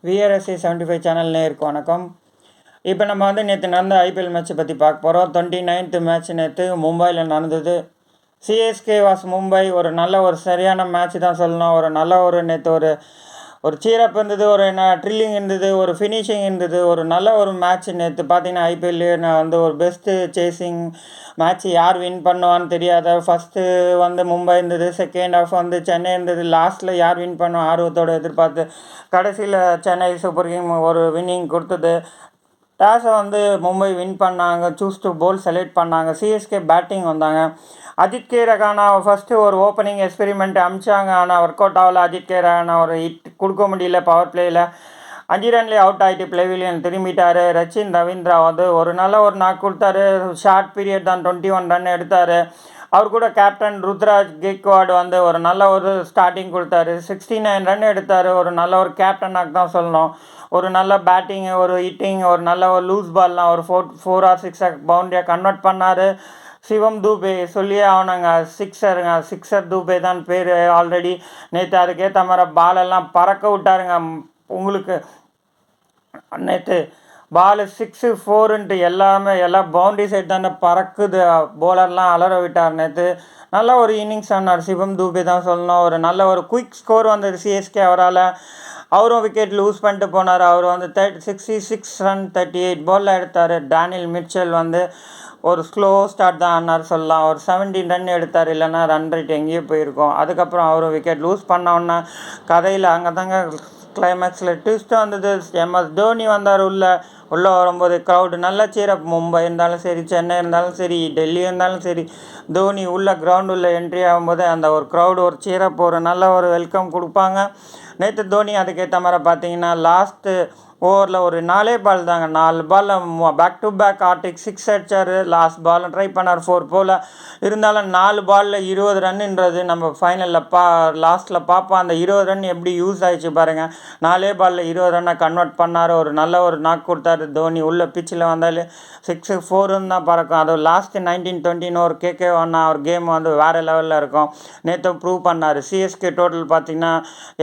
VRSA 75 channel நேருக்கு வணக்கம். இப்போ நம்ம நேற்று நடந்த ஐபிஎல் மேட்ச்சை பற்றி பார்க்க போகிறோம். 29th மேட்ச் நேற்று மும்பையில் நடந்தது. CSK was Mumbai. ஒரு சரியான மேட்ச் தான் சொல்லணும். நேற்று ஒரு சீரப் இருந்தது, ட்ரில்லிங் இருந்தது, ஒரு ஃபினிஷிங் இருந்தது, ஒரு மேட்ச் நேற்று பார்த்தீங்கன்னா ஐபிஎல்லே ஒரு பெஸ்ட்டு சேசிங் மேட்ச். யார் வின் பண்ணுவான்னு தெரியாத. ஃபஸ்ட்டு மும்பை இருந்தது, செகண்ட் ஹாஃப் சென்னை இருந்தது. லாஸ்ட்டில் யார் வின் பண்ணுவோம் ஆர்வத்தோடு எதிர்பார்த்து கடைசியில் சென்னை சூப்பர் கிங் ஒரு வின்னிங் கொடுத்தது. டாஸை மும்பை வின் பண்ணாங்க. சூஸ் டு போல் செலக்ட் பண்ணாங்க. சிஎஸ்கே பேட்டிங் வந்தாங்க. அஜித் கே ரகானா ஃபஸ்ட்டு ஒரு ஓப்பனிங் எக்ஸ்பெரிமெண்ட் அமிச்சாங்க. ஆனால் ஒர்க் அவுட் ஆகல. அஜித் கே ரகானா ஒரு ஹிட் கொடுக்க முடியல பவர் பிளேயில். 5 ரன்லேயே அவுட் ஆகிட்டு பிளேவிலியன் திரும்பிட்டார். ரச்சின் ரவீந்திரா ஒரு நாக் கொடுத்தாரு. ஷார்ட் பீரியட் தான் 21 ரன் எடுத்தார். அவர் கூட கேப்டன் ருத்ராஜ் கெய்க்வாட் ஒரு ஸ்டார்டிங் கொடுத்தாரு. 69 ரன் எடுத்தார். ஒரு கேப்டனாக தான் சொல்லணும். ஒரு நல்ல பேட்டிங்கு, ஒரு ஹிட்டிங், ஒரு லூஸ் பால்லாம் ஒரு 4 or 6 பவுண்டரியாக கன்வெர்ட் பண்ணார். சிவம் தூபே சொல்லியே ஆகணுங்க. சிக்ஸர் தூபே தான் பேர். ஆல்ரெடி நேற்று அதுக்கேற்ற மாதிரி பாலெல்லாம் பறக்க விட்டாருங்க. உங்களுக்கு நேற்று பால் 6, 4 எல்லாம் பவுண்டரி சைட் தானே பறக்குது. போலர்லாம் அலற விட்டார் நேற்று. நல்ல ஒரு இன்னிங்ஸ் ஆனார் சிவம் தூபே தான் சொல்லணும். ஒரு குயிக் ஸ்கோர் வந்தது சிஎஸ்கே அவரால். அவரும் விக்கெட் லூஸ் பண்ணிட்டு போனார். அவர் 66 ரன் 38 பாலில் எடுத்தார். டேனியல் மிச்சல் ஒரு ஸ்லோ ஸ்டார்ட் தான் ஆனார் சொல்லலாம். ஒரு 17 ரன் எடுத்தார். இல்லைன்னா ரன் ரேட் எங்கேயோ போயிருக்கோம். அதுக்கப்புறம் அவரும் விக்கெட் லூஸ் பண்ணோன்னா கதையில் அங்கே தாங்க கிளைமேக்ஸில் ட்விஸ்ட்டு வந்தது. MS தோனி வந்தார். உள்ளே வரும்போது க்ரௌடு நல்லா சீரப். மும்பை இருந்தாலும் சரி, சென்னை இருந்தாலும் சரி, டெல்லி இருந்தாலும் சரி, தோனி கிரவுண்ட் உள்ள என்ட்ரி ஆகும்போது ஒரு க்ரௌடு ஒரு சீரப் நல்ல ஒரு வெல்கம் கொடுப்பாங்க. நேற்று தோனி அதுக்கேற்ற மாதிரி பார்த்தீங்கன்னா லாஸ்ட்டு ஓவரில் ஒரு 4 பால் தாங்க. 4 பாலில் பேக் டு பேக் ஆர்டிக் 6 அடித்தார். லாஸ்ட் பாலும் ட்ரை பண்ணார் 4 போல். இருந்தாலும் 4 பாலில் 20 ரன்னுன்றது நம்ம ஃபைனலில் லாஸ்ட்டில் பார்ப்போம். அந்த 20 ரன் எப்படி யூஸ் ஆகிடுச்சு பாருங்கள். 4 பாலில் 20 ரன்னை கன்வெர்ட் பண்ணார். ஒரு நாக் கொடுத்தாரு தோனி. உள்ள பிச்சில் வந்தாலே 6, 4 தான் பறக்கும். அது லாஸ்ட்டு 19-20 ஒரு கேகே ஆனா ஒரு கேம் வேறு லெவலில் இருக்கும். நேற்று ப்ரூவ் பண்ணார். சிஎஸ்கே டோட்டல் பார்த்திங்கன்னா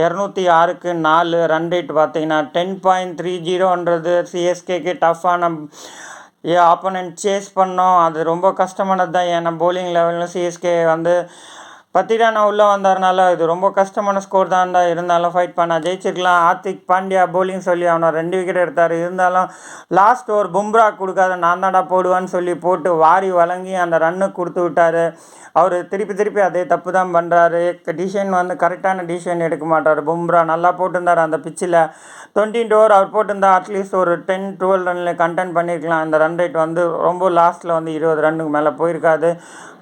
206க்கு 4 ரன் ரேட் பார்த்திங்கன்னா 10.30ன்றது சிஎஸ்கேக்கு டஃப்பான ஆப்போனன்ட் சேஸ் பண்ணோம். அது ரொம்ப கஷ்டமானது தான். ஏன்னா போலிங் லெவலில் சிஎஸ்கே 10 ரன் உள்ளே வந்தார்னால இது ரொம்ப கஷ்டமான ஸ்கோர் தான். இருந்தாலும் ஃபைட் பண்ண ஜெயிச்சிருக்கலாம். ஹார்திக் பாண்டியா போலிங் சொல்லி 2 விக்கெட் எடுத்தார். இருந்தாலும் லாஸ்ட் ஓவர் பும்ரா கொடுக்காத நான் தாண்டா போடுவான்னு சொல்லி போட்டு வாரி வழங்கி அந்த ரன்னு கொடுத்து விட்டார். அவர் திருப்பி அதே தப்பு தான் பண்ணுறாரு. டிசிஷன் கரெக்டான டிசிஷன் எடுக்க மாட்டார். பும்ரா நல்லா போட்டிருந்தார் அந்த பிச்சில். 20 ஓவர் அவர் போட்டிருந்தார். அட்லீஸ்ட் ஒரு 10-12 ரன்னில் கண்டென்ட் பண்ணியிருக்கலாம். அந்த ரன் ரேட் ரொம்ப லாஸ்ட்டில் 20 ரன்னுக்கு மேலே போயிருக்காது.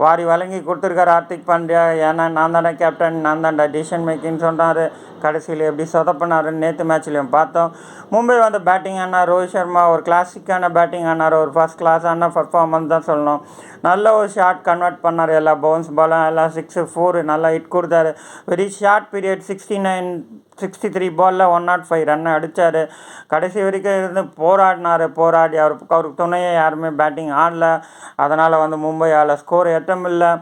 வாரி வழங்கி கொடுத்துருக்காரு ஹார்திக் பாண்டியா. ஏன்னா நான் தானே கேப்டன், நான் தான்டா டிசிஷன் மேக்கின்னு சொன்னார். கடைசியில் எப்படி சொதப்பினாருன்னு நேற்று மேட்ச்லேயும் பார்த்தோம். மும்பை பேட்டிங் ஆனார். ரோஹித் சர்மா ஒரு கிளாசிக்கான பேட்டிங் ஆனார். ஒரு ஃபஸ்ட் கிளாஸான பர்ஃபார்மன்ஸ் தான் சொல்லணும். நல்ல ஒரு ஷார்ட் கன்வெர்ட் பண்ணார். எல்லா பவுன்ஸ் பாலும் எல்லாம் 6, 4 நல்லா ஹிட் கொடுத்தாரு. வெரி ஷார்ட் பீரியட் 63 பாலில் 105 ரன் அடித்தார். கடைசி வரைக்கும் போராடி அவருக்கு துணையை யாருமே பேட்டிங் ஆடல. அதனால் மும்பையால் ஸ்கோர் எட்டமில்லை.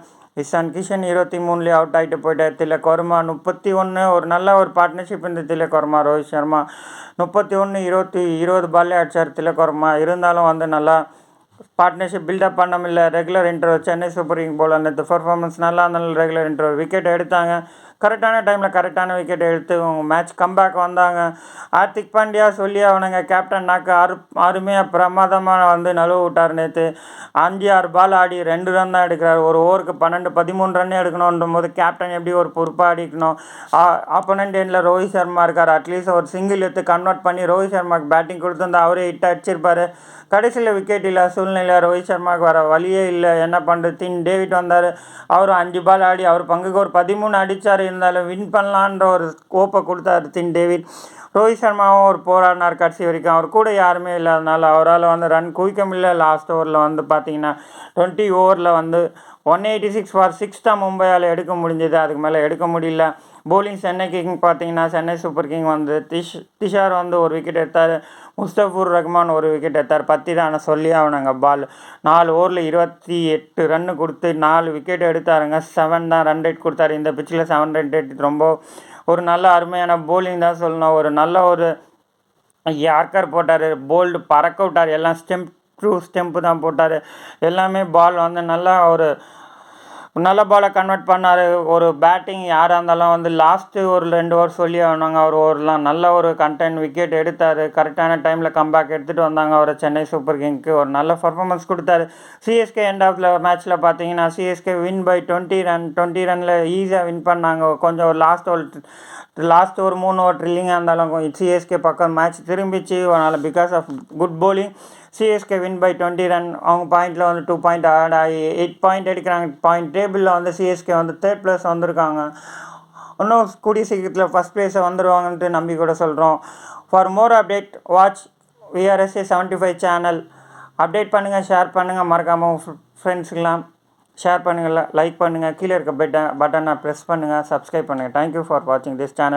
இஷான் கிஷன் 23லேயே அவுட் ஆகிட்டு போயிட்டார். திலக் வர்மா 31. ஒரு நல்ல ஒரு பார்ட்னர்ஷிப் இந்த திலக் வர்மா ரோஹித் சர்மா 31 20 பால்லே அடித்தார் திலக் வர்மா. இருந்தாலும் நல்லா பார்ட்னர்ஷிப் பில்டப் பண்ண முடியல. Regular interval Chennai super king போல் நேற்று பர்ஃபார்மன்ஸ் நல்லா இருந்தாலும் ரெகுலர் இன்டர்வல் விக்கெட் எடுத்தாங்க. கரெக்டான டைமில் கரெக்டான விக்கெட் எடுத்து மேட்ச் கம்பேக் வந்தாங்க. ஹார்திக் பாண்டியா சொல்லி அவனுங்க கேப்டன்னாக்கு அருமையாக பிரமாதமாக நழுவ விட்டார். நேற்று 5-6 பால் ஆடி 2 ரன் தான் எடுக்கிறார். ஒரு ஓவருக்கு 12-13 ரன் எடுக்கணுன்ற போது கேப்டன் எப்படி ஒரு பொறுப்பாக அடிக்கணும். ஆப்போனண்ட் எண்டில் ரோஹித் சர்மா இருக்கார். அட்லீஸ்ட் ஒரு சிங்கிள் எடுத்து கன்வெர்ட் பண்ணி ரோஹித் சர்மாவுக்கு பேட்டிங் கொடுத்துருந்தா அவரே ஹிட் அடிச்சிருப்பார். கடைசியில் விக்கெட் இல்லை சூழ்நிலை. ரோஹித் சர்மாவுக்கு வர வழியே இல்லை. என்ன பண்ணுறது. டின் டேவிட் வந்தார். அவரும் 5 பால் ஆடி அவர் பங்குக்கு ஒரு 13 அடித்தார். இருந்தாலும் வின் பண்ணலான்ற ஒரு ஸ்கோப்பை கொடுத்தார் டின் டேவிட். ரோஹித் சர்மாவும் ஒரு போராடினார் கடைசி வரைக்கும். அவர் கூட யாருமே இல்லாதனால அவரால் ரன் குவிக்க முடியல. லாஸ்ட் ஓவரில் பார்த்தீங்கன்னா 20 ஓவரில் 186 for 6 தான் மும்பையால் எடுக்க முடிஞ்சது. அதுக்கு மேலே எடுக்க முடியல. போலிங் சென்னை கிங் பார்த்தீங்கன்னா சென்னை சூப்பர் கிங் திஷார் ஒரு விக்கெட் எடுத்தார். முஸ்தபிசுர் ரஹ்மான் ஒரு விக்கெட் எடுத்தார். 10 ரன் சொல்லி அவனுங்க பால் 4 ஓவரில் 28 ரன்னு கொடுத்து 4 விக்கெட் எடுத்தாருங்க. 7 தான் ரன் ரேட் கொடுத்தாரு. இந்த பிச்சில் 7 ரன் ரேட் ரொம்ப ஒரு நல்ல அருமையான போலிங் தான் சொல்லணும். ஒரு நல்ல ஒரு யார்கர் போட்டார், போல்டு பறக்க விட்டார். எல்லாம் ஸ்டெம்ப்பு தான் போட்டார். எல்லாமே பால் வந்து நல்லா ஒரு நல்ல பாலை கன்வெர்ட் பண்ணார். ஒரு பேட்டிங் யாராக இருந்தாலும் வந்து லாஸ்ட்டு ஒரு 2 ஓவர் சொல்லி ஆனாங்க. அவர் ஓவர்லாம் நல்ல ஒரு கண்டென்ட் விக்கெட் எடுத்தார். கரெக்டான டைமில் கம்பேக் எடுத்துகிட்டு வந்தாங்க. அவர் சென்னை சூப்பர் கிங்க்கு ஒரு நல்ல பர்ஃபார்மன்ஸ் கொடுத்தாரு. சிஎஸ்கே எண்ட் ஆஃப் மேட்ச்சில் பார்த்தீங்கன்னா சிஎஸ்கே வின் பை 20 ரனில் ஈஸியாக வின் பண்ணாங்க. கொஞ்சம் லாஸ்ட் ஒரு 3 ஓவர் ட்ரில்லிங்காக இருந்தாலும் சிஎஸ்கே பக்கம் மேட்ச் திரும்பிச்சு. அதனால் because of good bowling CSK win by 20 run. அவங்க பாயிண்டில் வந்து 2 பாயிண்ட் ஆட் ஆகி 8 பாயிண்ட் எடுக்கிறாங்க. பாயிண்ட் டேபிளில் வந்து சிஎஸ்கே வந்து 3rd place வந்திருக்காங்க. இன்னும் கூடிய சீக்கிரத்தில் ஃபஸ்ட் ப்ளேஸை வந்துடுவாங்கன்ட்டு நம்பி கூட சொல்கிறோம். For more update watch VRSA 75 channel. Update பண்ணுங்கள், ஷேர் பண்ணுங்கள், மறக்காமல் ஃப்ரெண்ட்ஸுக்கெலாம் ஷேர் பண்ணுங்கள், லைக் பண்ணுங்கள், கீழே இருக்க பட்டனை ப்ரெஸ் பண்ணுங்கள், சப்ஸ்கிரைப் பண்ணுங்கள். தேங்க்யூ ஃபார் வாட்சிங் திஸ் சேனல்.